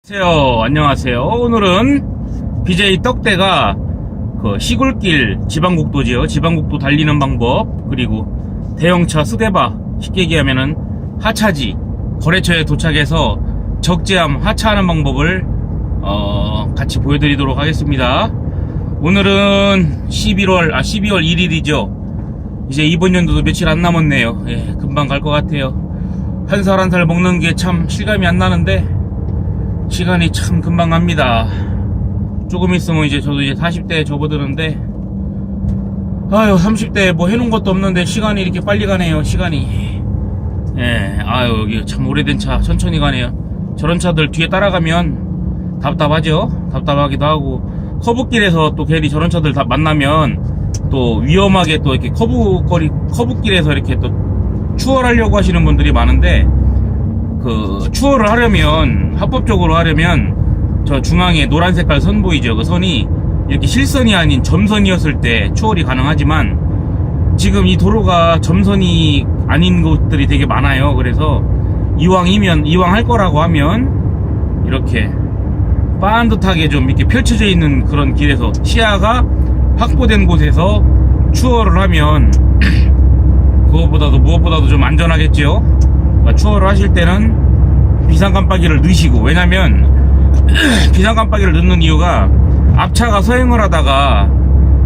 안녕하세요. 오늘은 BJ 떡대가 그 시골길 지방국도지요. 지방국도 달리는 방법, 그리고 대형차 스대바, 쉽게 얘기하면은 하차지, 거래처에 도착해서 적재함 하차하는 방법을 같이 보여드리도록 하겠습니다. 오늘은 12월 1일이죠. 이제 이번 연도도 며칠 안 남았네요. 예, 금방 갈 것 같아요. 한 살 한 살 먹는 게 참 실감이 안 나는데 시간이 참 금방 갑니다. 조금 있으면 이제 저도 이제 40대에 접어드는데, 아유, 30대에 뭐 해놓은 것도 없는데 시간이 이렇게 빨리 가네요. 시간이. 예, 아유, 이게 참 오래된 차 천천히 가네요. 저런 차들 뒤에 따라가면 답답하죠. 답답하기도 하고, 커브길에서 또 괜히 저런 차들 다 만나면 또 위험하게 또 이렇게 커브길에서 이렇게 또 추월하려고 하시는 분들이 많은데, 그 추월을 하려면, 합법적으로 하려면 저 중앙에 노란 색깔 선 보이죠? 그 선이 이렇게 실선이 아닌 점선이었을 때 추월이 가능하지만, 지금 이 도로가 점선이 아닌 곳들이 되게 많아요. 그래서 이왕 할 거라고 하면 이렇게 반듯하게 좀 이렇게 펼쳐져 있는 그런 길에서, 시야가 확보된 곳에서 추월을 하면 무엇보다도 좀 안전하겠죠. 추월을 하실 때는 비상깜빡이를 넣으시고, 왜냐면 비상깜빡이를 넣는 이유가, 앞차가 서행을 하다가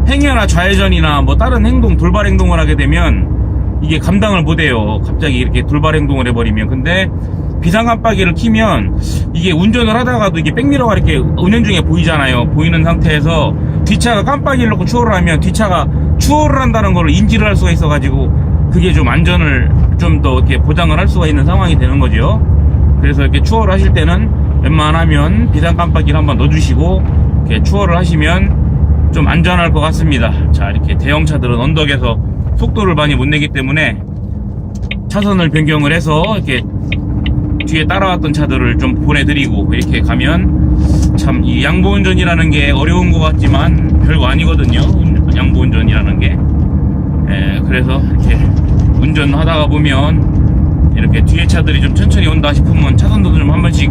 행여나 좌회전이나 뭐 다른 행동, 돌발 행동을 하게 되면 이게 감당을 못해요. 갑자기 이렇게 돌발 행동을 해버리면. 근데 비상깜빡이를 켜면 이게 운전을 하다가도 이게 백미러가 이렇게 은연중에 보이잖아요. 보이는 상태에서 뒷차가 깜빡이를 넣고 추월을 하면 뒷차가 추월을 한다는 걸 인지를 할 수가 있어가지고, 그게 좀 안전을 좀 더 이렇게 보장을 할 수가 있는 상황이 되는 거죠. 그래서 이렇게 추월을 하실 때는 웬만하면 비상 깜빡이를 한번 넣어주시고 이렇게 추월을 하시면 좀 안전할 것 같습니다. 자, 이렇게 대형차들은 언덕에서 속도를 많이 못 내기 때문에 차선을 변경을 해서 이렇게 뒤에 따라왔던 차들을 좀 보내드리고 이렇게 가면, 참 이 양보운전이라는 게 어려운 것 같지만 별거 아니거든요. 양보운전이라는 게. 예, 그래서 이렇게 운전하다가 보면 이렇게 뒤에 차들이 좀 천천히 온다 싶으면 차선도 좀 한 번씩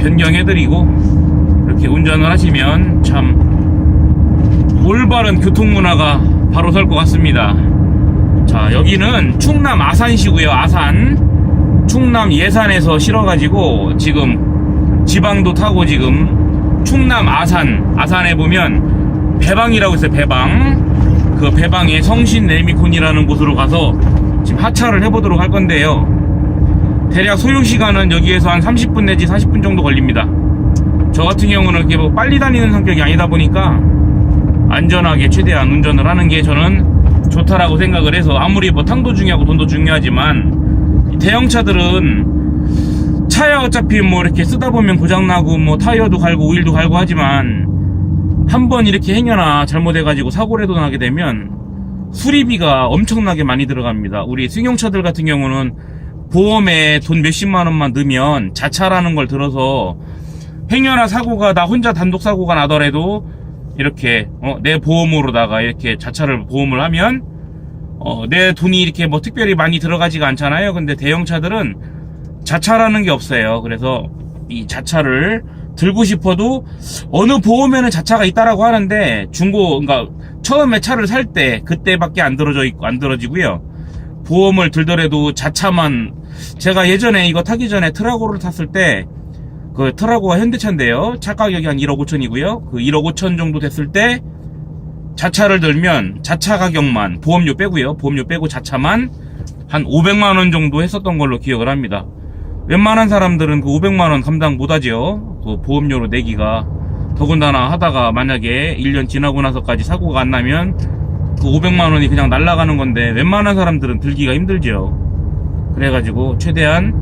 변경해드리고 이렇게 운전을 하시면 참 올바른 교통문화가 바로 설 것 같습니다. 자, 여기는 충남 아산시고요. 아산, 충남 예산에서 실어가지고 지금 지방도 타고 지금 충남 아산에 보면 배방이라고 있어요. 그 배방에 성신 레미콘이라는 곳으로 가서 지금 하차를 해보도록 할 건데요. 대략 소요시간은 여기에서 한 30분 내지 40분 정도 걸립니다. 저 같은 경우는 이렇게 뭐 빨리 다니는 성격이 아니다 보니까 안전하게 최대한 운전을 하는 게 저는 좋다라고 생각을 해서, 아무리 뭐 탕도 중요하고 돈도 중요하지만 대형차들은 차야 어차피 뭐 이렇게 쓰다 보면 고장나고 뭐 타이어도 갈고 오일도 갈고 하지만, 한번 이렇게 행여나 잘못해가지고 사고라도 나게 되면 수리비가 엄청나게 많이 들어갑니다. 우리 승용차들 같은 경우는 보험에 돈 몇십만 원만 넣으면, 자차라는 걸 들어서 행여나 사고가, 나 혼자 단독 사고가 나더라도 이렇게 내 보험으로다가 이렇게 자차를 보험을 하면 내 돈이 이렇게 뭐 특별히 많이 들어가지가 않잖아요. 근데 대형차들은 자차라는 게 없어요. 그래서 이 자차를 들고 싶어도 어느 보험에는 자차가 있다라고 하는데, 그러니까 처음에 차를 살 때 그때밖에 안 들어지고요. 보험을 들더라도 자차만, 제가 예전에 이거 타기 전에 트라고를 탔을 때, 그 트라고가 현대차인데요. 차 가격이 한 1억 5천이고요. 그 1억 5천 정도 됐을 때 자차를 들면 자차 가격만, 보험료 빼고요. 보험료 빼고 자차만 한 500만 원 정도 했었던 걸로 기억을 합니다. 웬만한 사람들은 그 500만 원 감당 못하죠. 그 보험료로 내기가. 더군다나 하다가 만약에 1년 지나고 나서까지 사고가 안 나면 그 500만 원이 그냥 날아가는 건데, 웬만한 사람들은 들기가 힘들죠. 그래가지고 최대한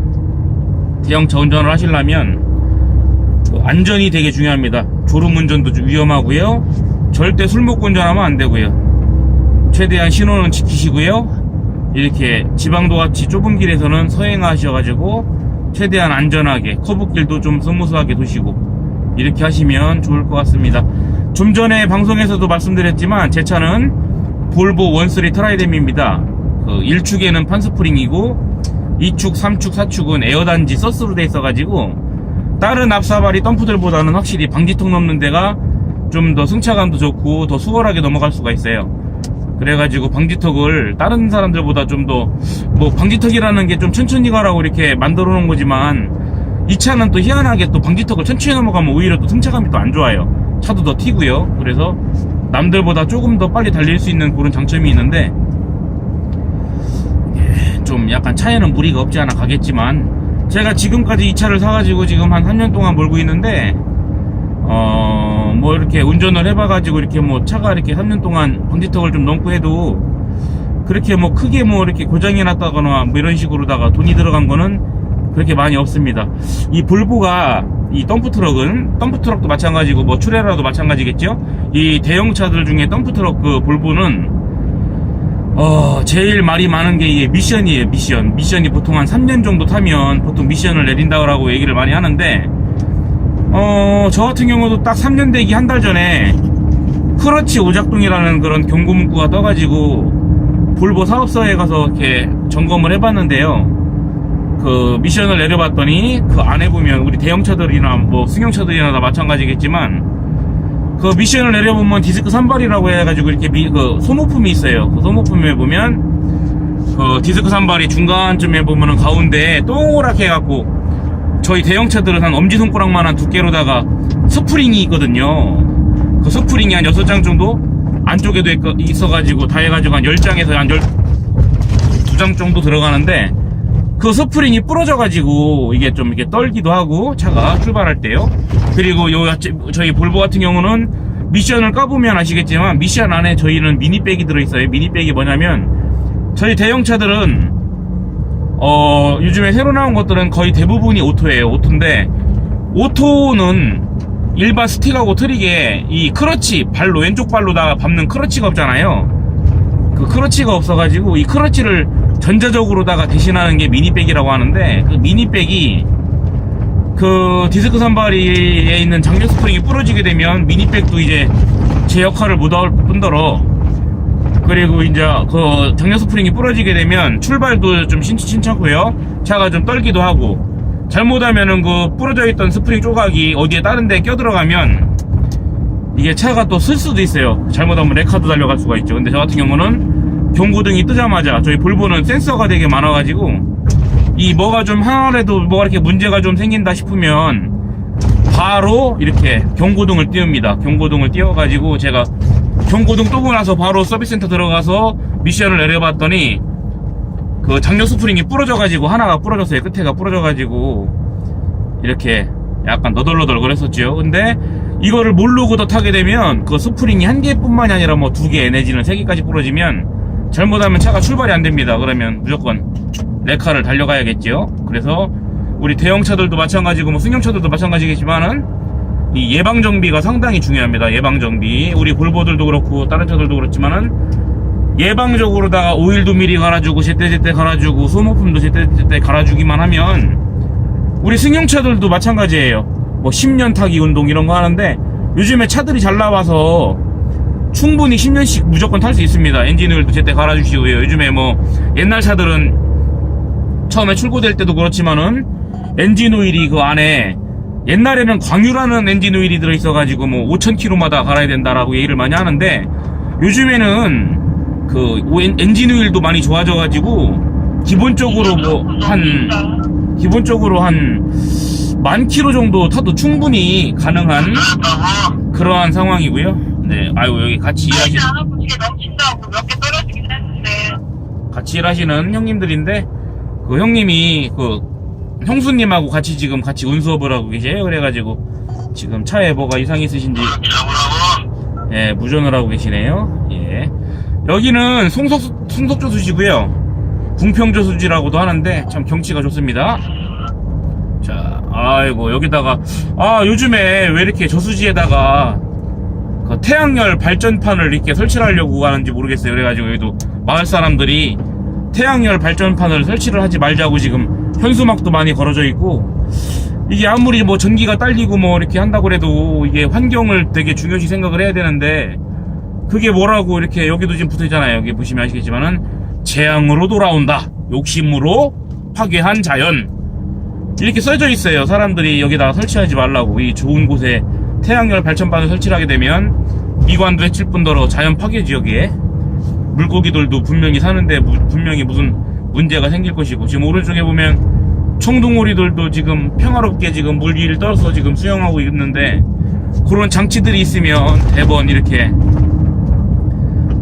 대형차 운전을 하시려면 안전이 되게 중요합니다. 졸음운전도 좀 위험하고요. 절대 술 먹고 운전하면 안 되고요. 최대한 신호는 지키시고요. 이렇게 지방도 같이 좁은 길에서는 서행하셔가지고 최대한 안전하게, 커브길도 좀 스무스하게 도시고 이렇게 하시면 좋을 것 같습니다. 좀 전에 방송에서도 말씀드렸지만 제 차는 볼보 원쓰리 트라이뎀입니다. 그 1축에는 판스프링이고 2축, 3축, 4축은 에어단지 서스로 돼 있어가지고 다른 앞사발이 덤프들보다는 확실히 방지턱 넘는 데가 좀 더 승차감도 좋고 더 수월하게 넘어갈 수가 있어요. 그래가지고 방지턱을 다른 사람들보다 좀 더 뭐 방지턱이라는 게 좀 천천히 가라고 이렇게 만들어 놓은 거지만 이 차는 또 희한하게 또 방지턱을 천천히 넘어가면 오히려 또 승차감이 또 안 좋아요. 차도 더 튀고요. 그래서 남들보다 조금 더 빨리 달릴 수 있는 그런 장점이 있는데 좀 약간 차에는 무리가 없지 않아 가겠지만 제가 지금까지 이 차를 사가지고 지금 한 3년 동안 몰고 있는데 뭐 이렇게 운전을 해봐가지고 이렇게 뭐 차가 이렇게 3년 동안 방지턱을 좀 넘고 해도 그렇게 뭐 크게 뭐 이렇게 고장이 났다거나 뭐 이런 식으로다가 돈이 들어간 거는 그렇게 많이 없습니다. 이 볼보가 이 덤프트럭도 마찬가지고 뭐 추레라도 마찬가지겠죠. 이 대형차들 중에 덤프트럭 그 볼보는 제일 말이 많은 게 이게 미션이에요. 미션이 보통 한 3년 정도 타면 보통 미션을 내린다고 얘기를 많이 하는데 저 같은 경우도 딱 3년 되기 한 달 전에 크러치 오작동이라는 그런 경고 문구가 떠가지고 볼보 사업소에 가서 이렇게 점검을 해봤는데요. 그 미션을 내려봤더니 그 안에 보면 우리 대형차들이나 뭐 승용차들이나 다 마찬가지겠지만 그 미션을 내려보면 디스크 산발이라고 해가지고 이렇게 그 소모품이 있어요. 그 소모품에 보면 그 디스크 산발이 중간쯤에 보면은 가운데 동그랗게 해갖고 저희 대형차들은 한 엄지손가락만한 두께로다가 스프링이 있거든요. 그 스프링이 한 6장 정도 안쪽에도 있어가지고 다 해가지고 한 10장에서 한 12장 정도 들어가는데 그 스프링이 부러져가지고 이게 좀 이렇게 떨기도 하고 차가 출발할 때요. 그리고 저희 볼보 같은 경우는 미션을 까보면 아시겠지만 미션 안에 저희는 미니백이 들어있어요. 미니백이 뭐냐면 저희 대형차들은 요즘에 새로 나온 것들은 거의 대부분이 오토예요. 오토인데 오토는 일반 스틱하고 트릭에 이 크러치 발로 왼쪽 발로다가 밟는 크러치가 없잖아요. 그 크러치가 없어가지고 이 크러치를 전자적으로다가 대신하는 게 미니백이라고 하는데 그 미니백이 그 디스크 산발이에 있는 장력 스프링이 부러지게 되면 미니백도 이제 제 역할을 못할 뿐더러 그리고 이제 그 장력 스프링이 부러지게 되면 출발도 좀 신찮고요. 차가 좀 떨기도 하고 잘못하면은 그 부러져 있던 스프링 조각이 어디에 다른 데 껴들어가면 이게 차가 또 쓸 수도 있어요. 잘못하면 레카도 달려갈 수가 있죠. 근데 저 같은 경우는 경고등이 뜨자마자 저희 볼보는 센서가 되게 많아가지고 이 뭐가 좀 하나라도 뭐가 이렇게 문제가 좀 생긴다 싶으면 바로 이렇게 경고등을 띄웁니다. 경고등을 띄워가지고 제가 경고등 뜨고 나서 바로 서비스센터 들어가서 미션을 내려봤더니 그 장력 스프링이 부러져가지고 하나가 부러졌어요. 끝에가 부러져가지고 이렇게 약간 너덜너덜 거렸었죠. 근데 이거를 모르고 더 타게 되면 그 스프링이 한 개뿐만이 아니라 뭐 2개 내지는 3개까지 부러지면 잘못하면 차가 출발이 안 됩니다. 그러면 무조건 레카를 달려가야겠죠. 그래서 우리 대형차들도 마찬가지고 뭐 승용차들도 마찬가지겠지만은 이 예방정비가 상당히 중요합니다. 예방정비. 우리 볼보들도 그렇고 다른 차들도 그렇지만은 예방적으로다가 오일도 미리 갈아주고 제때제때 갈아주고 소모품도 제때제때 갈아주기만 하면 우리 승용차들도 마찬가지예요. 뭐 10년 타기 운동 이런 거 하는데 요즘에 차들이 잘 나와서 충분히 10년씩 무조건 탈 수 있습니다. 엔진 오일도 제때 갈아주시고요. 요즘에 뭐 옛날 차들은 처음에 출고될 때도 그렇지만은 엔진 오일이 그 안에 옛날에는 광유라는 엔진 오일이 들어있어가지고 뭐 5,000km마다 갈아야 된다라고 얘기를 많이 하는데 요즘에는 그 엔진 오일도 많이 좋아져가지고 기본적으로 뭐 기본적으로 한 10,000km 정도 타도 충분히 가능한 그러한 상황이고요. 네, 아유 여기 같이 같이 일하시는 형님들인데 그 형님이 그 형수님하고 같이 지금 같이 운수업을 하고 계세요. 그래가지고 지금 차에 뭐가 이상이 있으신지 예, 무전을 하고 계시네요. 예. 여기는 송석저수지고요. 궁평저수지라고도 하는데 참 경치가 좋습니다. 자, 아이고 여기다가 요즘에 왜 이렇게 저수지에다가 그 태양열 발전판을 이렇게 설치를 하려고 하는지 모르겠어요. 그래가지고 여기도 마을 사람들이 태양열 발전판을 설치를 하지 말자고 지금 현수막도 많이 걸어져 있고 이게 아무리 뭐 전기가 딸리고 뭐 이렇게 한다고 해도 이게 환경을 되게 중요시 생각을 해야 되는데 그게 뭐라고 이렇게 여기도 지금 붙어있잖아요. 여기 보시면 아시겠지만은 재앙으로 돌아온다. 욕심으로 파괴한 자연. 이렇게 써져 있어요. 사람들이 여기다가 설치하지 말라고. 이 좋은 곳에 태양열 발전판을 설치를 하게 되면 미관도 해칠 뿐더러 자연 파괴 지역에 물고기들도 분명히 사는데 분명히 무슨 문제가 생길 것이고, 지금 오른쪽에 보면 청둥오리들도 지금 평화롭게 지금 물 위를 떠서 지금 수영하고 있는데, 그런 장치들이 있으면 대번 이렇게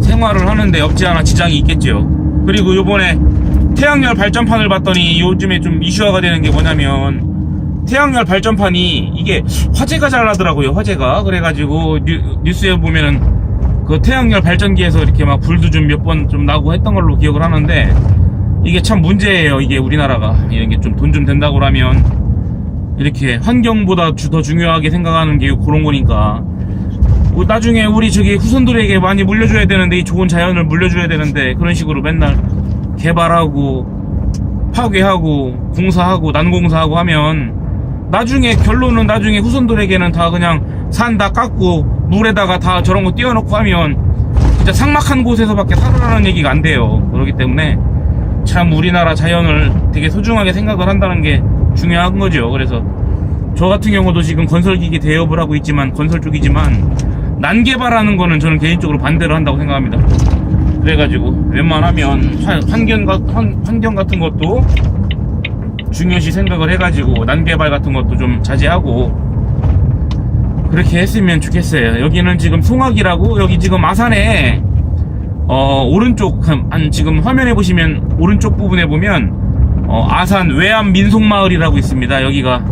생활을 하는데 없지 않아 지장이 있겠죠. 그리고 요번에 태양열 발전판을 봤더니 요즘에 좀 이슈화가 되는 게 뭐냐면, 태양열 발전판이 이게 화재가 잘 나더라고요. 화재가. 그래가지고 뉴스에 보면은 그 태양열 발전기에서 이렇게 막 불도 좀 몇 번 좀 나고 했던 걸로 기억을 하는데, 이게 참 문제예요. 이게 우리나라가 이런 게 좀 돈 좀 된다고 하면 이렇게 환경보다 더 중요하게 생각하는 게 그런 거니까, 나중에 우리 저기 후손들에게 많이 물려줘야 되는데, 이 좋은 자연을 물려줘야 되는데, 그런 식으로 맨날 개발하고 파괴하고 공사하고 난공사하고 하면 나중에 결론은 나중에 후손들에게는 다 그냥 산 다 깎고 물에다가 다 저런 거 띄워놓고 하면 진짜 삭막한 곳에서밖에 살아라는 얘기가 안 돼요. 그렇기 때문에 참 우리나라 자연을 되게 소중하게 생각을 한다는 게 중요한 거죠. 그래서 저 같은 경우도 지금 건설기기 대업을 하고 있지만, 건설 쪽이지만 난개발하는 거는 저는 개인적으로 반대를 한다고 생각합니다. 그래가지고 웬만하면 환경 같은 것도 중요시 생각을 해가지고 난개발 같은 것도 좀 자제하고 그렇게 했으면 좋겠어요. 여기는 지금 송악이라고, 여기 지금 아산에 오른쪽 지금 화면에 보시면 오른쪽 부분에 보면 아산 외암 민속마을이라고 있습니다. 여기가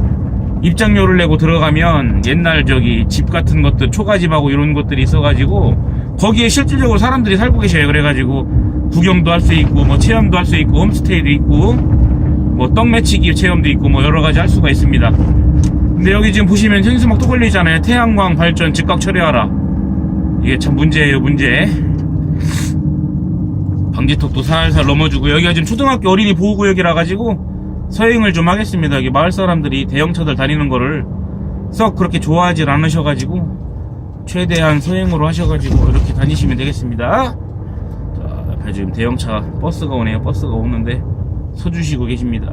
입장료를 내고 들어가면 옛날 저기 집 같은 것들, 초가집하고 이런 것들이 있어가지고 거기에 실질적으로 사람들이 살고 계셔요. 그래가지고 구경도 할 수 있고 뭐 체험도 할 수 있고 홈스테이도 있고 뭐 떡매치기 체험도 있고 뭐 여러가지 할 수가 있습니다. 근데 여기 지금 보시면 현수막 또 걸려있잖아요. 태양광 발전 즉각 처리하라. 이게 참 문제예요, 문제. 방지턱도 살살 넘어주고, 여기가 지금 초등학교 어린이 보호구역이라 가지고 서행을 좀 하겠습니다. 여기 마을 사람들이 대형차들 다니는 거를 썩 그렇게 좋아하질 않으셔가지고 최대한 서행으로 하셔가지고 이렇게 다니시면 되겠습니다. 자, 앞에 지금 대형차 버스가 오네요. 버스가 오는데 서주시고 계십니다.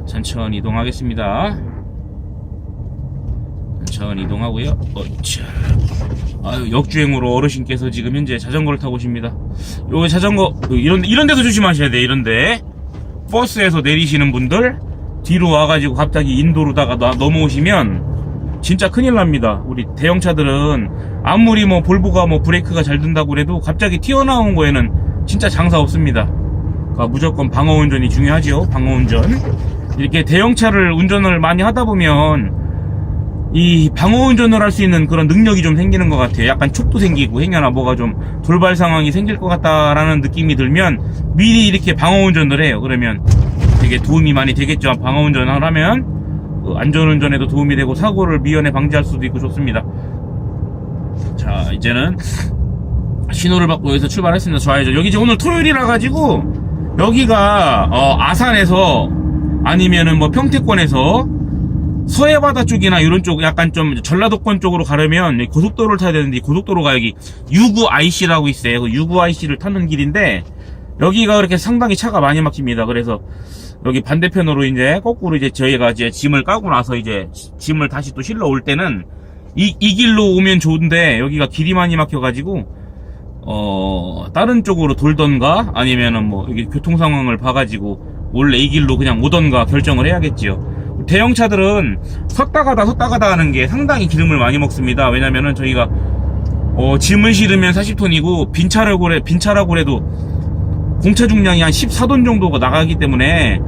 천천히 이동하겠습니다. 천천히 이동하고요. 아유, 역주행으로 어르신께서 지금 현재 자전거를 타고 오십니다. 요 자전거 이런 데서 조심하셔야 돼요. 이런데 버스에서 내리시는 분들 뒤로 와가지고 갑자기 인도로다가 넘어오시면 진짜 큰일 납니다. 우리 대형차들은 아무리 뭐 볼보가 뭐 브레이크가 잘 든다고 그래도 갑자기 튀어나온 거에는 진짜 장사 없습니다. 그러니까 무조건 방어운전이 중요하죠. 방어운전. 이렇게 대형차를 운전을 많이 하다 보면 이 방어운전을 할 수 있는 그런 능력이 좀 생기는 것 같아요. 약간 촉도 생기고 행여나 뭐가 좀 돌발 상황이 생길 것 같다라는 느낌이 들면 미리 이렇게 방어운전을 해요. 그러면 되게 도움이 많이 되겠죠. 방어운전을 하면 안전운전에도 도움이 되고 사고를 미연에 방지할 수도 있고 좋습니다. 자, 이제는 신호를 받고 여기서 출발했습니다. 좌회전. 여기 이제 오늘 토요일이라 가지고 여기가 아산에서 아니면은 뭐 평택권에서 서해바다 쪽이나 이런 쪽 약간 좀 전라도권 쪽으로 가려면 고속도로를 타야 되는데, 고속도로가 여기 유구 IC라고 있어요. 그 유구 IC를 타는 길인데 여기가 그렇게 상당히 차가 많이 막힙니다. 그래서 여기 반대편으로 이제 거꾸로 이제 저희가 이제 짐을 까고 나서 이제 짐을 다시 또 실러 올 때는 이 길로 오면 좋은데 여기가 길이 많이 막혀가지고 다른 쪽으로 돌던가 아니면은 뭐 여기 교통 상황을 봐가지고 원래 이 길로 그냥 오던가 결정을 해야겠지요. 대형차들은 섰다 가다 하는 게 상당히 기름을 많이 먹습니다. 왜냐면은 저희가 짐을 실으면 40톤이고 빈차라고 해도 공차 중량이 한 14톤 정도가 나가기 때문에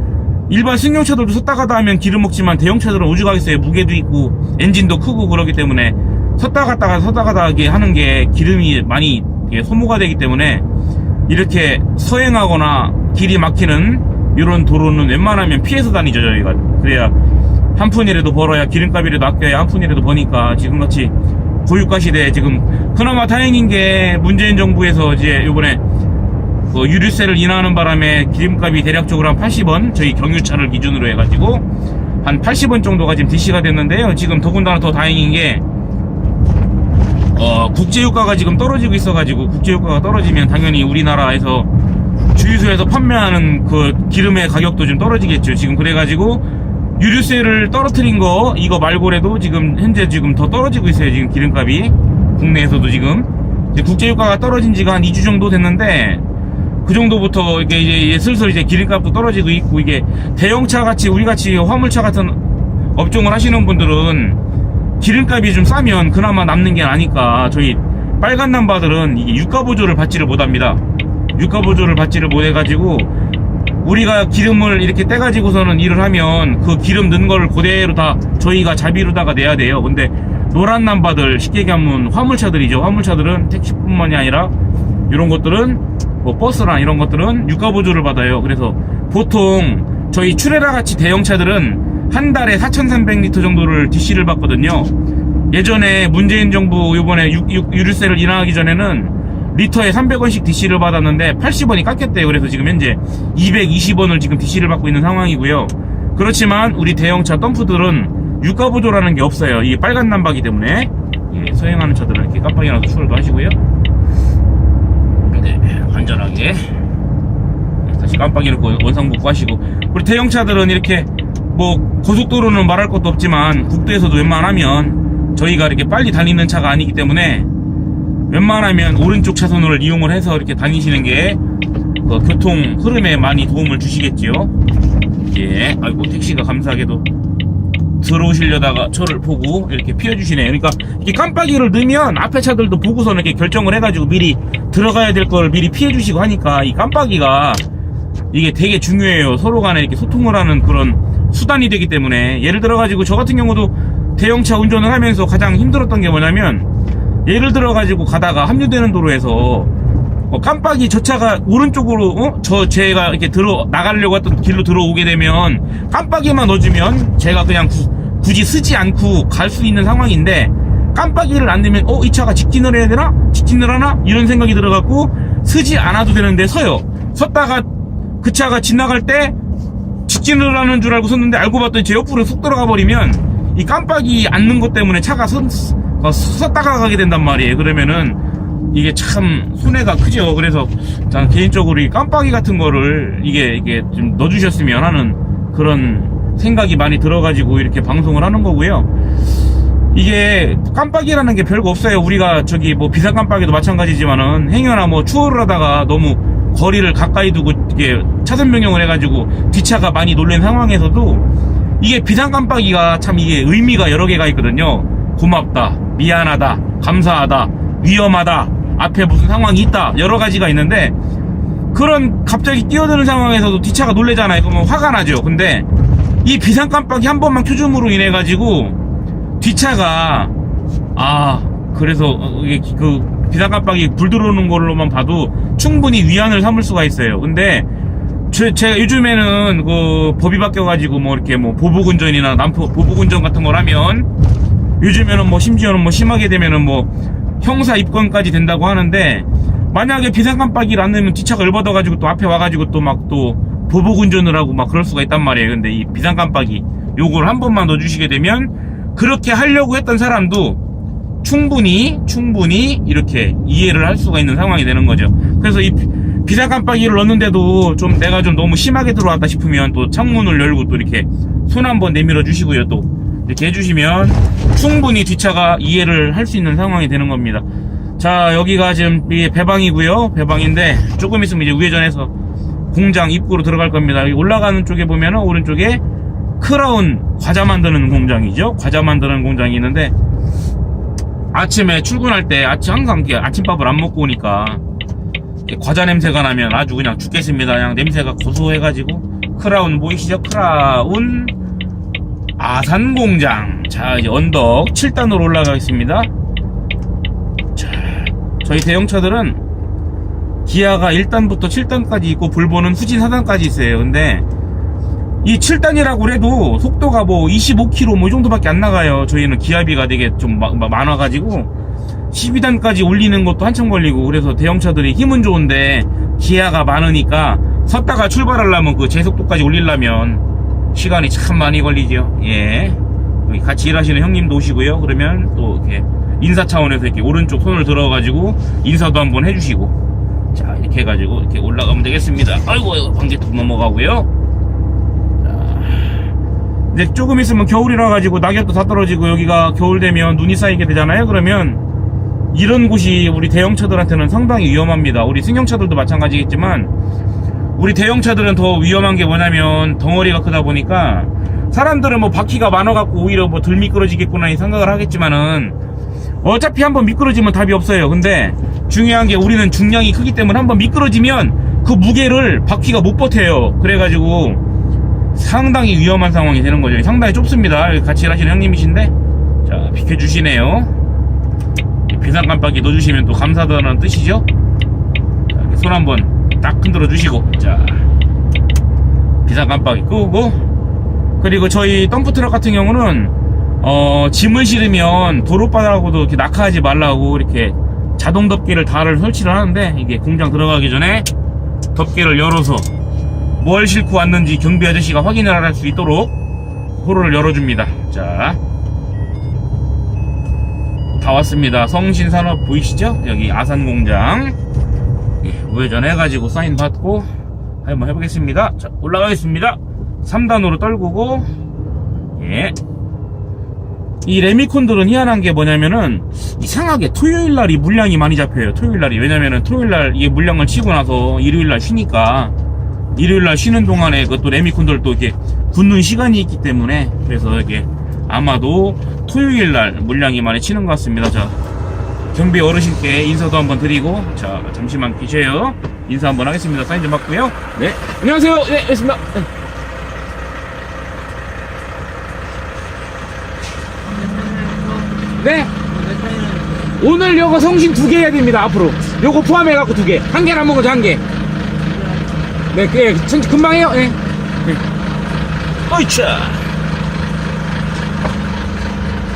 일반 승용차들도 섰다 가다 하면 기름 먹지만 대형차들은 오죽하겠어요. 무게도 있고 엔진도 크고 그러기 때문에 섰다 가다 하는 게 기름이 많이 소모가 되기 때문에 이렇게 서행하거나 길이 막히는 이런 도로는 웬만하면 피해서 다니죠, 저희가. 그래야 한 푼이라도 벌어야, 기름값이라도 아껴야 한 푼이라도 버니까. 지금같이 고유가 시대에 지금 그나마 다행인 게 문재인 정부에서 이제 요번에 그 유류세를 인하하는 바람에 기름값이 대략적으로 한 80원, 저희 경유차를 기준으로 해가지고 한 80원 정도가 지금 DC가 됐는데요. 지금 더군다나 더 다행인 게 국제유가가 지금 떨어지고 있어가지고, 국제유가가 떨어지면 당연히 우리나라에서 주유소에서 판매하는 그 기름의 가격도 좀 떨어지겠죠. 지금 그래가지고 유류세를 떨어뜨린 거 이거 말고라도 지금 현재 지금 더 떨어지고 있어요. 지금 기름값이 국내에서도 지금 이제 국제유가가 떨어진 지가 한 2주 정도 됐는데 그 정도부터 이게 이제 슬슬 이제 기름값도 떨어지고 있고, 이게 대형차 같이 우리 같이 화물차 같은 업종을 하시는 분들은 기름값이 좀 싸면 그나마 남는 게 나니까 저희 빨간 남바들은 이게 유가 보조를 받지를 못합니다. 유가 보조를 받지를 못해가지고 우리가 기름을 이렇게 떼가지고서는 일을 하면 그 기름 넣은 걸 그대로 다 저희가 자비로다가 내야 돼요. 근데 노란 남바들, 쉽게 얘기하면 화물차들이죠. 화물차들은 택시뿐만이 아니라 이런 것들은 뭐 버스나 이런 것들은 유가 보조를 받아요. 그래서 보통 저희 추레라 같이 대형차들은 한 달에 4,300리터 정도를 DC를 받거든요. 예전에 문재인 정부 요번에 유류세를 인하하기 전에는 리터에 300원씩 DC를 받았는데 80원이 깎였대요. 그래서 지금 현재 220원을 지금 DC를 받고 있는 상황이고요. 그렇지만 우리 대형차 덤프들은 유가 보조라는 게 없어요. 이게 빨간 남바기 때문에. 예, 서행하는 차들은 이렇게 깜빡이 나서 출발도 하시고요. 네, 안전하게 다시 깜빡이 넣고 원상 복구하시고, 우리 대형차들은 이렇게 뭐 고속도로는 말할 것도 없지만 국도에서도 웬만하면 저희가 이렇게 빨리 달리는 차가 아니기 때문에 웬만하면 오른쪽 차선을 이용을 해서 이렇게 다니시는 게 그 교통 흐름에 많이 도움을 주시겠지요. 예, 아이고 택시가 감사하게도 들어오시려다가 저를 보고 이렇게 피해주시네요. 그러니까 이렇게 깜빡이를 넣으면 앞에 차들도 보고서는 이렇게 결정을 해가지고 미리 들어가야 될 걸 미리 피해주시고 하니까 이 깜빡이가 이게 되게 중요해요. 서로 간에 이렇게 소통을 하는 그런 수단이 되기 때문에. 예를 들어가지고 저 같은 경우도 대형차 운전을 하면서 가장 힘들었던 게 뭐냐면, 예를 들어가지고 가다가 합류되는 도로에서 깜빡이 저 차가 오른쪽으로 제가 이렇게 나가려고 했던 길로 들어오게 되면 깜빡이만 넣어주면 제가 그냥 굳이 쓰지 않고 갈 수 있는 상황인데, 깜빡이를 안 넣으면 이 차가 직진을 해야 되나? 직진을 하나? 이런 생각이 들어갖고 쓰지 않아도 되는데 서요. 섰다가 그 차가 지나갈 때 직진을 하는 줄 알고 섰는데 알고 봤더니 제 옆으로 속 들어가 버리면 이 깜빡이 안 넣은 것 때문에 차가 섰다가 가게 된단 말이에요. 그러면은 이게 참 손해가 크죠. 그래서 저는 개인적으로 이 깜빡이 같은 거를 이게 좀 넣어주셨으면 하는 그런 생각이 많이 들어가지고 이렇게 방송을 하는 거고요. 이게 깜빡이라는 게 별거 없어요. 우리가 저기 뭐 비상 깜빡이도 마찬가지지만은 행여나 뭐 추월을 하다가 너무 거리를 가까이 두고 이게 차선 변경을 해가지고 뒷차가 많이 놀란 상황에서도 이게 비상 깜빡이가 참 이게 의미가 여러 개가 있거든요. 고맙다, 미안하다, 감사하다, 위험하다, 앞에 무슨 상황이 있다, 여러 가지가 있는데, 그런 갑자기 뛰어드는 상황에서도 뒷차가 놀래잖아요. 그러면 화가 나죠. 근데 이 비상 깜빡이 한 번만 켜줌으로 인해 가지고 뒷차가 그래서 이게 그 비상 깜빡이 불 들어오는 걸로만 봐도 충분히 위안을 삼을 수가 있어요. 근데 제가 요즘에는 그 법이 바뀌어가지고 뭐 이렇게 뭐 보복운전이나 보복운전 같은 걸 하면 요즘에는 뭐 심지어는 뭐 심하게 되면은 뭐 형사 입건까지 된다고 하는데, 만약에 비상 깜빡이를 안 넣으면 뒷차가 열받아가지고 또 앞에 와가지고 또 막 또 보복운전을 하고 막 그럴 수가 있단 말이에요. 근데 이 비상 깜빡이 요걸 한 번만 넣어주시게 되면 그렇게 하려고 했던 사람도 충분히 이렇게 이해를 할 수가 있는 상황이 되는 거죠. 그래서 이 비상 깜빡이를 넣는데도 좀 내가 좀 너무 심하게 들어왔다 싶으면 또 창문을 열고 또 이렇게 손 한번 내밀어 주시고요. 또 이렇게 해주시면 충분히 뒷차가 이해를 할 수 있는 상황이 되는 겁니다. 자, 여기가 지금 이게 배방이고요. 배방인데 조금 있으면 이제 우회전해서 공장 입구로 들어갈 겁니다. 여기 올라가는 쪽에 보면은 오른쪽에 크라운 과자 만드는 공장이죠. 과자 만드는 공장이 있는데, 아침에 출근할 때 항상 아침밥을 안 먹고 오니까 과자 냄새가 나면 아주 그냥 죽겠습니다. 그냥 냄새가 고소해가지고. 크라운 보이시죠? 크라운 아산공장. 자, 이제 언덕 7단으로 올라가겠습니다. 자, 저희 대형차들은 기아가 1단부터 7단까지 있고 볼보는 후진 4단까지 있어요. 근데 이 7단이라고 해도 속도가 뭐 25km 뭐 이 정도밖에 안 나가요. 저희는 기압비가 되게 좀 많아가지고 12단까지 올리는 것도 한참 걸리고, 그래서 대형차들이 힘은 좋은데 기아가 많으니까 섰다가 출발하려면 그 제속도까지 올리려면 시간이 참 많이 걸리죠. 예. 여기 같이 일하시는 형님도 오시고요. 그러면 또 이렇게 인사 차원에서 이렇게 오른쪽 손을 들어가지고 인사도 한번 해주시고, 자, 이렇게 해가지고 이렇게 올라가면 되겠습니다. 아이고, 방지턱 넘어가고요. 이제 조금 있으면 겨울이라 가지고 낙엽도 다 떨어지고 여기가 겨울 되면 눈이 쌓이게 되잖아요. 그러면 이런 곳이 우리 대형차들한테는 상당히 위험합니다. 우리 승용차들도 마찬가지겠지만 우리 대형차들은 더 위험한 게 뭐냐면 덩어리가 크다 보니까 사람들은 뭐 바퀴가 많아갖고 오히려 뭐 덜 미끄러지겠구나 이 생각을 하겠지만은 어차피 한번 미끄러지면 답이 없어요. 근데 중요한 게 우리는 중량이 크기 때문에 한번 미끄러지면 그 무게를 바퀴가 못 버텨요. 그래가지고 상당히 위험한 상황이 되는 거죠. 상당히 좁습니다. 같이 일하시는 형님이신데 자 비켜주시네요. 비상 깜빡이 넣어주시면 또 감사하다는 뜻이죠. 자, 이렇게 손 한번 딱 흔들어 주시고 자 비상 깜빡이 끄고 그리고 저희 덤프트럭 같은 경우는 짐을 실으면 도로바닥하고도 이렇게 낙하하지 말라고 이렇게 자동 덮개를 다를 설치를 하는데 이게 공장 들어가기 전에 덮개를 열어서 뭘 싣고 왔는지 경비 아저씨가 확인을 할 수 있도록 호로를 열어줍니다. 자, 다 왔습니다. 성신산업 보이시죠? 여기 아산공장 우회전 해가지고 사인 받고 한번 해보겠습니다. 자, 올라가겠습니다. 3단으로 떨구고 예. 이 레미콘들은 희한한 게 뭐냐면은 이상하게 토요일날이 물량이 많이 잡혀요. 토요일날이. 왜냐면은 토요일날 이 물량을 치고 나서 일요일날 쉬니까 일요일날 쉬는 동안에 그것도 레미콘들 또 이렇게 굳는 시간이 있기 때문에 그래서 이게 아마도 토요일날 물량이 많이 치는 것 같습니다. 자, 경비 어르신께 인사도 한번 드리고 자 잠시만 계세요. 인사 한번 하겠습니다. 사인 좀 받고요. 네, 안녕하세요. 네, 됐습니다. 네. 오늘 요거 성신 2개 해야 됩니다. 앞으로 요거 포함해갖고 2개. 한 개는 안 먹어줘. 한 개. 네, 금방 해요. 네. 어이차.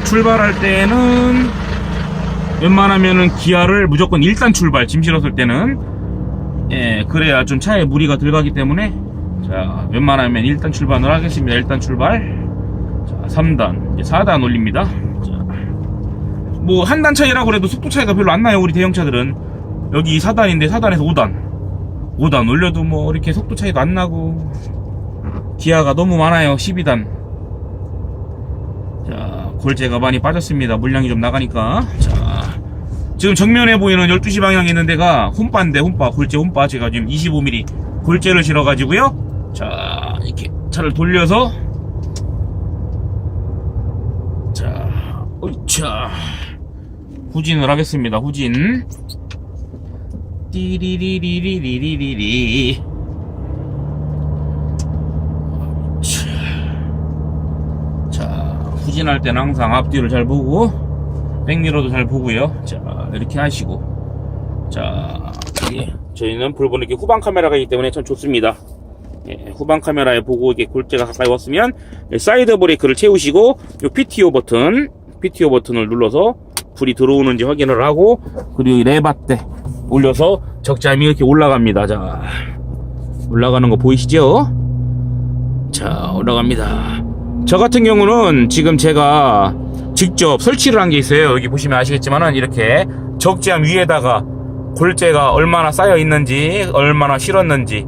출발할 때는 웬만하면은 기아를 무조건 1단 출발. 짐 실었을 때는 예, 그래야 좀 차에 무리가 들어가기 때문에 자, 웬만하면 1단 출발을 하겠습니다. 1단 출발. 자, 3단, 이제 4단 올립니다. 자, 뭐 한 단 차이라고 해도 속도 차이가 별로 안 나요. 우리 대형차들은 여기 4단인데 4단에서 5단 올려도 뭐 이렇게 속도 차이도 안 나고 기아가 너무 많아요. 12단. 자, 골재가 많이 빠졌습니다. 물량이 좀 나가니까. 자, 지금 정면에 보이는 12시 방향에 있는 데가 홈바인데 홈바, 골재 홈바. 제가 지금 25mm 골재를 실어가지고요. 자, 이렇게 차를 돌려서 자, 어이차 후진을 하겠습니다. 후진. 띠리리리리리리리. 자, 후진할 때는 항상 앞뒤를 잘 보고 백미러도 잘 보고요. 자, 이렇게 하시고 자, 저희는 볼보는 이렇게 후방 카메라가 있기 때문에 참 좋습니다. 예, 후방 카메라에 보고 이게 골재가 가까이 왔으면 사이드 브레이크를 채우시고 요 PTO 버튼을 눌러서 불이 들어오는지 확인을 하고 그리고 레바대 올려서 적재함이 이렇게 올라갑니다. 자, 올라가는 거 보이시죠? 자, 올라갑니다. 저 같은 경우는 지금 제가 직접 설치를 한 게 있어요. 여기 보시면 아시겠지만은 이렇게 적재함 위에다가 골재가 얼마나 쌓여 있는지, 얼마나 실었는지,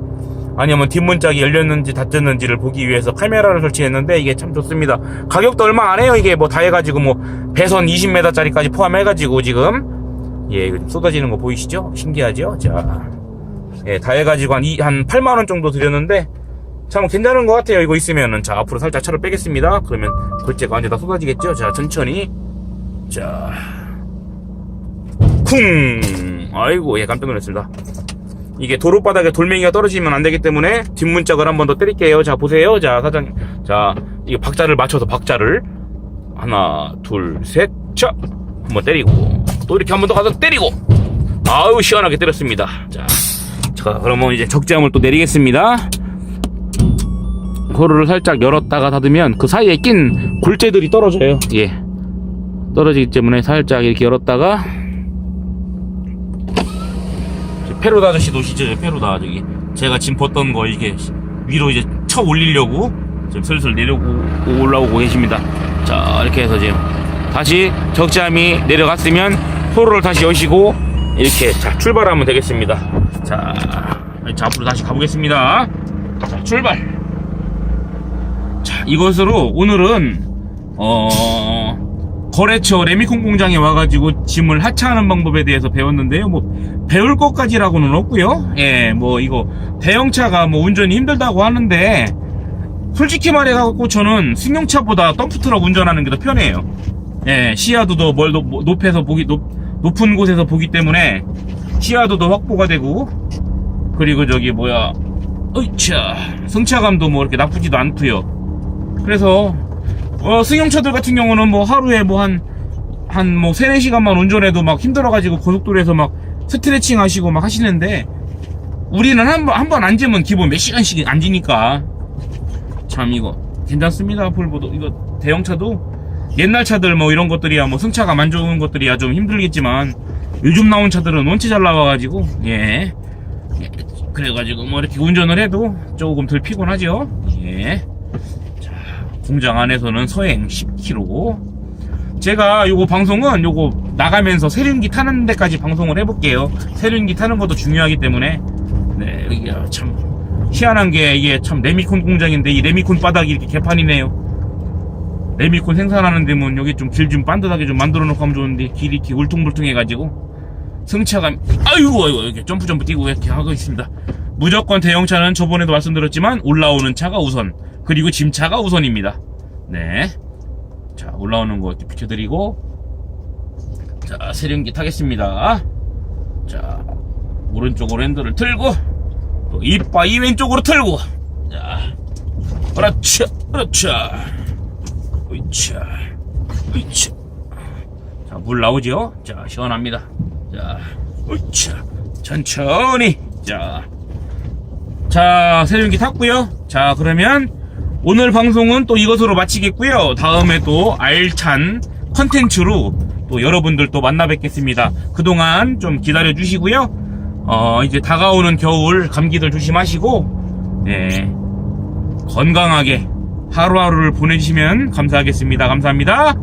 아니면 뒷문짝이 열렸는지 닫혔는지를 보기 위해서 카메라를 설치했는데 이게 참 좋습니다. 가격도 얼마 안 해요. 이게 뭐 다 해가지고 뭐 배선 20m 짜리까지 포함해가지고 지금 예, 이거 좀 쏟아지는 거 보이시죠? 신기하죠? 자, 예, 다 해가지고 한 8만원 정도 드렸는데 참 괜찮은 것 같아요. 이거 있으면은. 자, 앞으로 살짝 차를 빼겠습니다. 그러면 골재가 완전 다 쏟아지겠죠? 자, 천천히. 자, 쿵! 아이고, 예, 깜짝 놀랐습니다. 이게 도로바닥에 돌멩이가 떨어지면 안 되기 때문에 뒷문짝을 한 번 더 때릴게요. 자, 보세요. 자, 사장님. 자, 이게 박자를 맞춰서 박자를 하나, 둘, 셋, 자, 한번 때리고 또 이렇게 한 번 더 가서 때리고 아유, 시원하게 때렸습니다. 자, 그러면 이제 적재함을 또 내리겠습니다. 호루를 살짝 열었다가 닫으면 그 사이에 낀 골재들이 떨어져요. 예, 떨어지기 때문에 살짝 이렇게 열었다가 페로다 아저씨 노시죠? 페로다 저기 제가 짐 벗던 거 이게 위로 이제 쳐 올리려고 지금 슬슬 올라오고 계십니다. 자, 이렇게 해서 지금 다시 적재함이 내려갔으면 호루를 다시 여시고 이렇게 자 출발하면 되겠습니다. 자, 앞으로 다시 가보겠습니다. 자, 출발. 자, 이것으로 오늘은 거래처 레미콘 공장에 와가지고 짐을 하차하는 방법에 대해서 배웠는데요. 뭐 배울 것까지라고는 없고요. 예, 뭐 이거 대형차가 뭐 운전이 힘들다고 하는데 솔직히 말해갖고 저는 승용차보다 덤프트럭 운전하는 게 더 편해요. 예, 시야도 더 높은 곳에서 보기 때문에 시야도 더 확보가 되고, 그리고 저기 뭐야, 으이차, 승차감도 뭐 이렇게 나쁘지도 않고요. 그래서 승용차들 같은 경우는 뭐 하루에 뭐 한 3, 4시간만 운전해도 막 힘들어가지고 고속도로에서 막 스트레칭 하시고 막 하시는데, 우리는 한 번 앉으면 기본 몇 시간씩 앉으니까 참 이거 괜찮습니다. 볼보도 이거 대형차도 옛날 차들 뭐 이런 것들이야 뭐 승차감 안 좋은 것들이야 좀 힘들겠지만, 요즘 나온 차들은 원체 잘 나와가지고 예, 그래가지고 뭐 이렇게 운전을 해도 조금 덜 피곤하죠. 예. 자, 공장 안에서는 서행 10km. 제가 요거 방송은 요거 나가면서 세륜기 타는 데까지 방송을 해볼게요. 세륜기 타는 것도 중요하기 때문에. 네, 이게 참 희한한 게, 이게 참 레미콘 공장인데 이 레미콘 바닥이 이렇게 개판이네요. 레미콘 생산하는 데면 여기 좀 길 좀 반듯하게 좀 만들어 놓고 하면 좋은데 길이 이렇게 울퉁불퉁 해가지고 승차감, 아이고 이렇게 점프 뛰고 이렇게 하고 있습니다. 무조건 대형차는 저번에도 말씀드렸지만 올라오는 차가 우선, 그리고 짐차가 우선입니다. 네, 자 올라오는 거 이렇게 비춰드리고, 자 세륜기 타겠습니다. 자 오른쪽으로 핸들을 틀고 또 이빠이 왼쪽으로 틀고, 자 그렇죠 그렇죠, 으이차 으이차. 자 물 나오죠. 자 시원합니다. 자 으이차 천천히. 자 세륜기 탔고요. 자 그러면 오늘 방송은 또 이것으로 마치겠고요. 다음에 또 알찬 컨텐츠로 또 여러분들 또 만나 뵙겠습니다. 그동안 좀 기다려 주시고요. 이제 다가오는 겨울 감기들 조심하시고, 네, 건강하게 하루하루를 보내주시면 감사하겠습니다. 감사합니다.